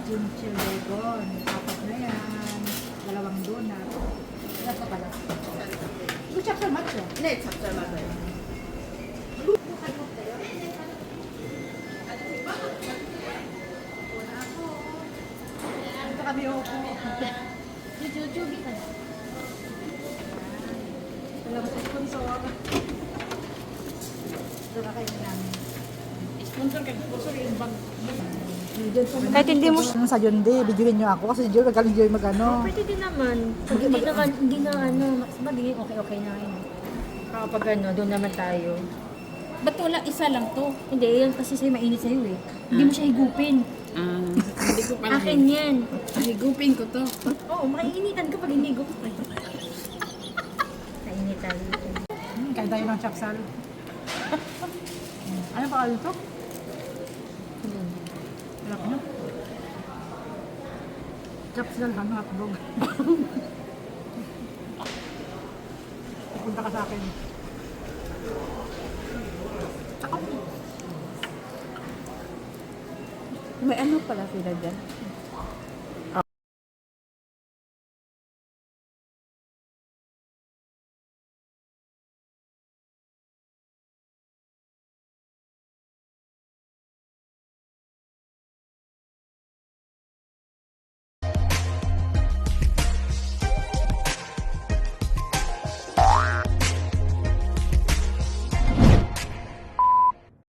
Kimchi bacon. 4 na yan. 2 donut. Ilan pa pala? 이거 찹쌀 맞죠? 네, 찹쌀 맞아요. Ito kami yung Jujubi ka. Alam mo sa sponsor. Ito na kayo namin. sponsor yung bag. Kahit hindi mo sa Jondi, videoin nyo ako kasi Joy magaling Joy magano. Pwede din naman. Pag hindi na ano, magiging okay na yun. Kapag ano, doon naman tayo. Ba't wala isa lang to? Hindi, yan kasi sa'yo mainit sa'yo eh. Hindi mo siya higupin. Hindi ko pala. Akin yan. Higupin ko to. Oo, maiinitan ka pag hinigup mo eh. Nainitan. Kain tayo ng chapsal. Ano pa kayo ito? Harap nyo. Chapsal ano, hotdog. Pupunta ka sa akin. May ano pala sila dyan?